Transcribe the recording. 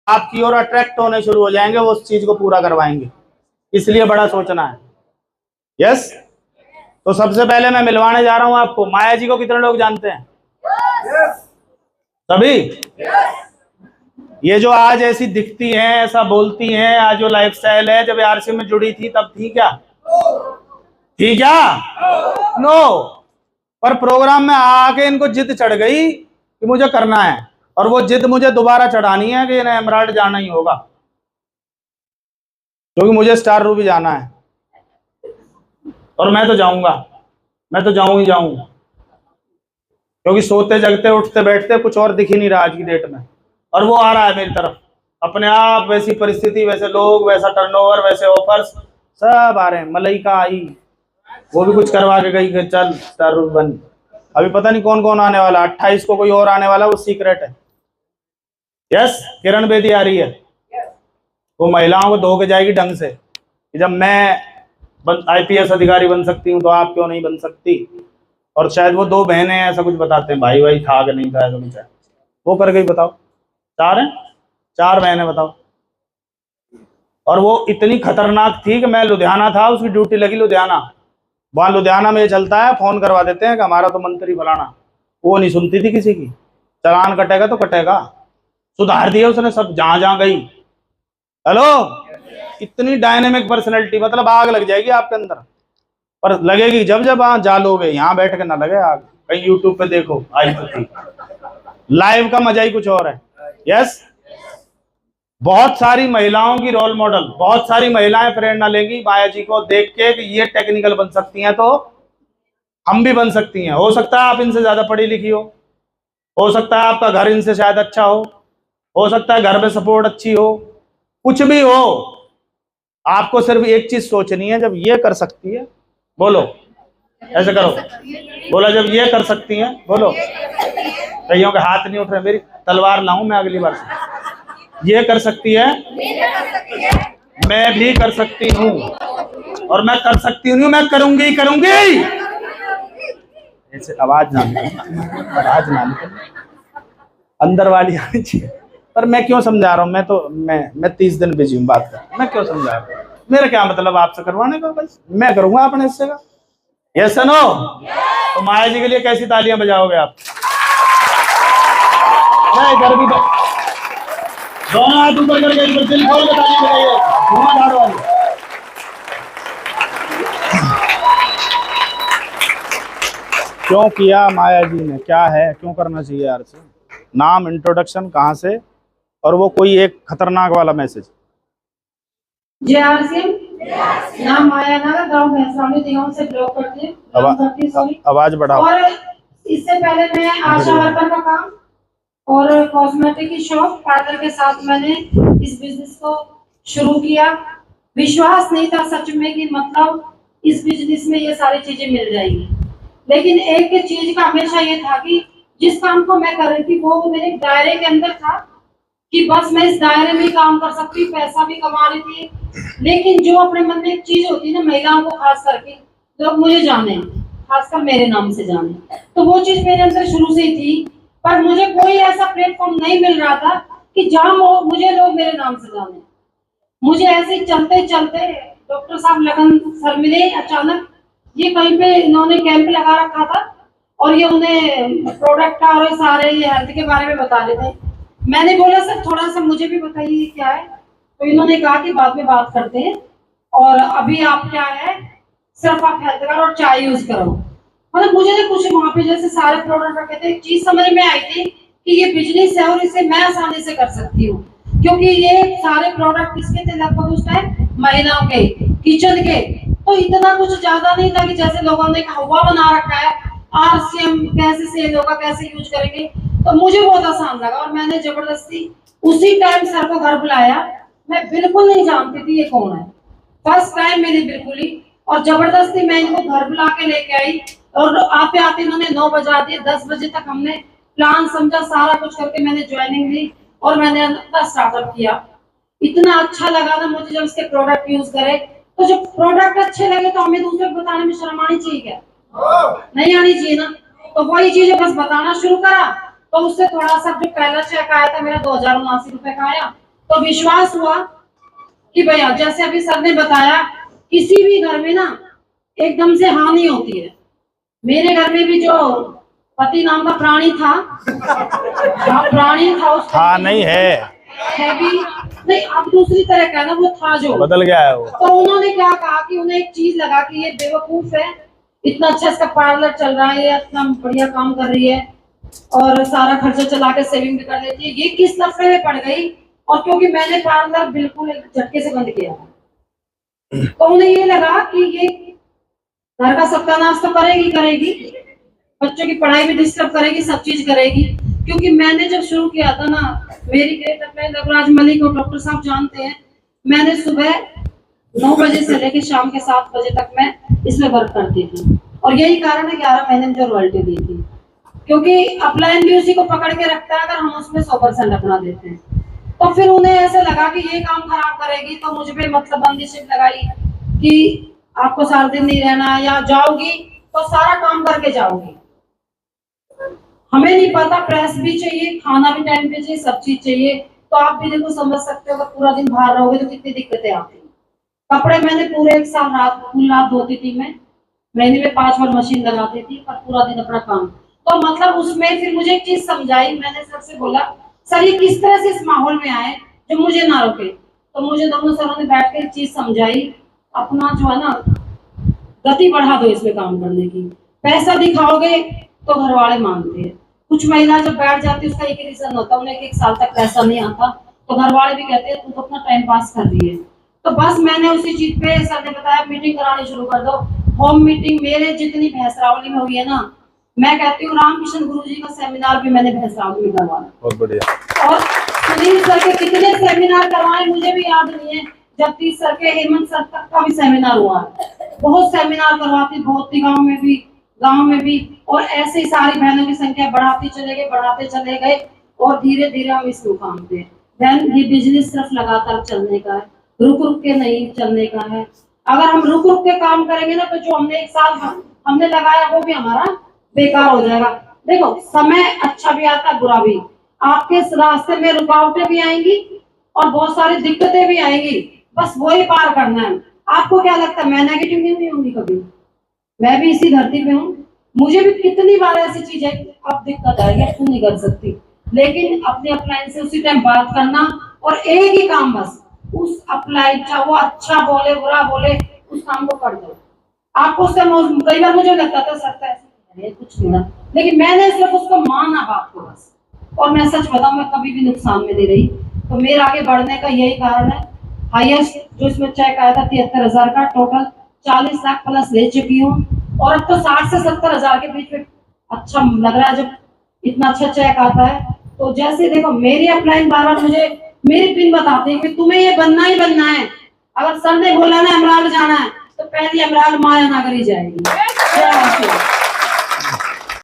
आपकी ओर अट्रैक्ट होने शुरू हो जाएंगे, वो उस चीज को पूरा करवाएंगे। इसलिए बड़ा सोचना है। यस। तो सबसे पहले मैं मिलवाने जा रहा हूं आपको, माया जी को कितने लोग जानते हैं? सभी? ये जो आज ऐसी दिखती हैं, ऐसा बोलती हैं, आज जो लाइफस्टाइल है, जब आरसी में जुड़ी थी तब थी क्या? थी क्या? नो। पर प्रोग्राम में आके इनको जिद चढ़ गई कि मुझे करना है, और वो जिद मुझे दोबारा चढ़ानी है कि इन्हें एमराल्ड जाना ही होगा, क्योंकि मुझे स्टार रूबी जाना है। और मैं तो जाऊंगा, मैं तो जाऊं ही जाऊं, क्योंकि सोते जगते उठते बैठते कुछ और दिख ही नहीं रहा आज की डेट में। और वो आ रहा है मेरी तरफ अपने आप, वैसी परिस्थिति, वैसे लोग, वैसा टर्नओवर, वैसे ऑफर्स सब आ रहे हैं। मलाइका आई, वो भी कुछ करवा के गई कि चल स्टार रूबी बन। अभी पता नहीं कौन कौन आने वाला, 28 को कोई और आने वाला, वो सीक्रेट है। यस, किरण बेदी आ रही है, वो महिलाओं को धो के जाएगी ढंग से कि जब मैं IPS अधिकारी बन सकती हूँ तो आप क्यों नहीं बन सकती। और शायद वो 2 बहनें ऐसा कुछ बताते हैं, भाई भाई था कि नहीं था, ऐसा कुछ है। वो कर गई, बताओ। 4 हैं, 4 बहनें, बताओ। और वो इतनी खतरनाक थी कि मैं लुधियाना था, उसकी ड्यूटी लगी लुधियाना। वहां लुधियाना में ये चलता है, फोन करवा देते हैं कि हमारा तो मंत्री फलाना। वो नहीं सुनती थी किसी की, चालान कटेगा तो कटेगा। सुधार दिया उसने सब, जहां जहां गई। हेलो, इतनी डायनेमिक पर्सनैलिटी, मतलब आग लग जाएगी आपके अंदर। पर लगेगी जब जब वहां जालोगे, यहाँ बैठ के ना लगे आग। कहीं यूट्यूब पे देखो, आई तो थी। लाइव का मजा ही कुछ और है। यस। बहुत सारी महिलाओं की रोल मॉडल, बहुत सारी महिलाएं प्रेरणा लेंगी माया जी को देख के कि ये टेक्निकल बन सकती हैं, तो हम भी बन सकती हैं। हो सकता है आप इनसे ज्यादा पढ़ी लिखी हो सकता है आपका घर इनसे शायद अच्छा हो सकता है घर में सपोर्ट अच्छी हो, कुछ भी हो। आपको सिर्फ एक चीज सोचनी है, जब ये कर सकती है, बोलो ऐसे करो, बोला जब ये कर सकती हैं, बोलो। कईयों के हाथ नहीं उठ रहे, मेरी तलवार लाऊं मैं अगली बार से। ये कर सकती है, मैं भी कर सकती हूँ, और मैं कर सकती हूँ, मैं करूंगी करूंगी। ऐसे आवाज ना निकले, आवाज ना निकले, अंदर वाली आनी चाहिए। पर मैं क्यों समझा रहा हूँ, मैं 30 दिन बिजी हूँ बात कर, मैं क्यों समझा रहा हूँ? मेरा क्या मतलब आपसे करवाने का, बस मैं करूंगा अपने हिस्से का। Yes no? तो माया जी के लिए कैसी तालियां बजाओगे आप? इधर भी दोनों हाथ ऊपर करके इधर दिल खोल के तालियां बजाइए, धुआंधार वाली। क्यों किया माया जी ने, क्या है, क्यों करना चाहिए यार से? नाम, इंट्रोडक्शन, कहाँ से, और वो कोई एक खतरनाक वाला मैसेज। JR सिंह, नाम माया नगर, गांव भैंसवाड़ी, देहात से ब्लॉक करते हैं। आवाज बढ़ाओ। और इससे पहले मैं आशा वर्कर का काम और कॉस्मेटिक की शॉप पार्लर के साथ मैंने इस बिजनेस को शुरू किया। विश्वास नहीं था सच में कि मतलब इस बिजनेस में ये सारी चीजें मिल जाएंगी, लेकिन एक चीज का हमेशा ये था कि जिस काम को मैं कर रही थी वो मेरे दायरे के अंदर था कि बस मैं इस दायरे में काम कर सकती, पैसा भी कमा रही थी। लेकिन जो अपने मन में एक चीज होती है ना, महिलाओं को खास करके लोग मुझे जाने, खासकर मेरे नाम से जाने, तो वो चीज मेरे अंदर शुरू से ही थी। पर मुझे कोई ऐसा प्लेटफॉर्म नहीं मिल रहा था कि जहां मुझे लोग मेरे नाम से जाने। मुझे ऐसे चलते चलते डॉक्टर साहब लगन सर मिले अचानक। ये कहीं पे इन्होंने कैंप लगा रखा था और ये उन्हें प्रोडक्ट का और सारे ये हेल्थ के बारे में बता रहे थे। मैंने बोला सर थोड़ा सा मुझे भी बताइए क्या है, तो इन्होंने कहा कि बाद में बात करते हैं, और अभी आप क्या है सिर्फ आप हेल्थ कार्ड और चाय यूज करो। मतलब मुझे ना कुछ वहां पे जैसे सारे प्रोडक्ट रखे थे, एक चीज समझ में आई थी कि ये बिजनेस है और इसे मैं आसानी से कर सकती हूँ, क्योंकि ये सारे प्रोडक्ट किसके थे लगभग उस टाइम, महिलाओं के किचन के। तो इतना कुछ ज्यादा नहीं था कि जैसे लोगों ने हवा बना रखा है RCM कैसे सेल होगा, कैसे यूज करेंगे। तो मुझे बहुत आसान लगा और मैंने जबरदस्ती उसी टाइम सर को घर बुलाया। मैं बिल्कुल नहीं जानती थी ये कौन है, फर्स्ट टाइम मैंने बिल्कुल ही, और जबरदस्ती मैं इनको घर बुला के लेके आई। और आते आते इन्होंने 9 बजा दिए, 10 बजे तक हमने प्लान समझा, सारा कुछ करके मैंने ज्वाइनिंग ली और मैंने अपना स्टार्टअप किया। इतना अच्छा लगा ना मुझे जब इसके प्रोडक्ट यूज करे। तो जब प्रोडक्ट अच्छे लगे तो हमें दूसरे को बताने में शर्म आनी चाहिए क्या? नहीं आनी चाहिए ना। तो वही चीजें बस बताना शुरू करा, तो उससे थोड़ा सा जो पहला चेक आया था मेरा 2079 रुपए का आया, तो विश्वास हुआ कि भैया जैसे अभी सर ने बताया, किसी भी घर में ना एकदम से हानि होती है। मेरे घर में भी जो पति नाम का प्राणी था, प्राणी था उस हाँ नहीं है भी नहीं, अब दूसरी तरह का ना, वो था जो बदल गया है वो। तो उन्होंने क्या कहा कि उन्हें एक चीज लगा कि ये बेवकूफ है, इतना अच्छा इसका पार्लर चल रहा है, ये इतना बढ़िया काम कर रही है और सारा खर्चा चला के सेविंग भी कर लेती है, ये किस लफड़े में पड़ गई। और क्योंकि मैंने पार्लर बिल्कुल एक झटके से बंद किया, तो उन्हें ये लगा कि ये घर का सत्यानाश तो करेगी, बच्चों की पढ़ाई भी डिस्टर्ब करेगी, सब चीज करेगी। क्योंकि मैंने जब शुरू किया था ना, मेरी ग्रेट अपलाइन रघुराज मलिक और डॉक्टर साहब जानते हैं, मैंने सुबह 9 बजे से लेकर शाम के 7 बजे तक मैं इसमें वर्क करती थी। और यही कारण है 11 महीने में जो रॉयल्टी दी थी, क्योंकि अपलाइन भी उसी को पकड़ के रखता है अगर हम उसमें 100% अपना देते हैं। तो फिर उन्हें ऐसे लगा कि ये काम खराब करेगी, तो मुझ पे मतलब बंदिशें लगाई कि आपको सारा दिन नहीं रहना, या जाओगी तो सारा काम करके जाओगी। हमें नहीं पता, प्रेस भी चाहिए, खाना भी टाइम पे चाहिए, सब चीज चाहिए। तो आप भी देखो समझ सकते हो, अगर पूरा दिन बाहर रहोगे तो कितनी दिक्कतें आती हैं। कपड़े मैंने पूरे एक साल पूरी रात धोती थी, मैं महीने में 5 बार मशीन लगाती थी, पर पूरा दिन अपना काम। तो मतलब उसमें फिर मुझे एक चीज समझाई, मैंने सर से बोला, सर ये किस तरह से इस माहौल में आए जो मुझे ना रोके। तो मुझे दोनों सरों ने बैठ कर एक चीज समझाई, अपना जो है ना गति बढ़ा दो इसमें काम करने की। पैसा दिखाओगे तो घर वाले मानते हैं, कुछ महिला जब बैठ जाती है उसका एक रीजन होता है, उन्हें 1 साल तक पैसा नहीं आता, तो घर वाले भी कहते हैं तू तो अपना टाइम पास कर रही है। तो बस मैंने उसी चीज पे, सर ने बताया मीटिंग करानी शुरू कर दो, होम मीटिंग। मेरे जितनी भैंसरावली में हुई है ना, मैं कहती हूँ रामकृष्ण गुरु जी का सेमिनार भी मैंने भैंसरावली में करवाया। बहुत बढ़िया। और सुनील सर के कितने सेमिनार करवाए मुझे भी याद नहीं है, जगदीश सर के, हेमंत सर तक का भी सेमिनार हुआ है। बहुत सेमिनार करवाती, बहुत गाँव में भी, और ऐसे ही सारी बहनों की संख्या बढ़ाते चले गए और धीरे धीरे हम इस मुकाम पे। बहन ये बिजनेस सिर्फ लगातार चलने का है, रुक के नहीं चलने का है। अगर हम रुक के काम करेंगे ना, तो जो हमने 1 साल हमने लगाया वो भी हमारा बेकार हो जाएगा। देखो समय अच्छा भी आता है, बुरा भी। आपके रास्ते में रुकावटें भी आएंगी और बहुत सारी दिक्कतें भी आएंगी, बस वही पार करना है। आपको क्या लगता है मैं नेगेटिव नहीं हुई होंगी कभी? मैं भी इसी धरती पे हूँ, मुझे भी कितनी बार ऐसी चीज है अब दिक्कत आएगी, तू नहीं कर सकती, लेकिन अपने अपलाइन से उसी टाइम बात करना और एक ही काम, बस उस अपलाइन, चाहे वो अच्छा बोले बुरा बोले, उस काम को कर दो। आपको उससे कई बार मुझे लगता था सकता है कुछ नहीं ना, लेकिन मैंने सिर्फ उसको माना बात को बस। और मैं सच बताऊं, मैं कभी भी नुकसान में नहीं रही। तो मेरे आगे बढ़ने का यही कारण है। हाईएस्ट जो इसमें चेक आया था 73,000 का, टोटल 40 लाख प्लस ले चुकी हूँ। और अब तो 60 से 70,000 के बीच में अच्छा लग रहा है जब इतना अच्छा चेक आता है। तो जैसे देखो मेरी अपलाइन बार-बार मुझे मेरी पिन बताते हैं कि तुम्हें ये बनना ही बनना है। अगर सर ने बोला ना अमराल जाना है, तो पहली अमराल माया नगरी जाएगी।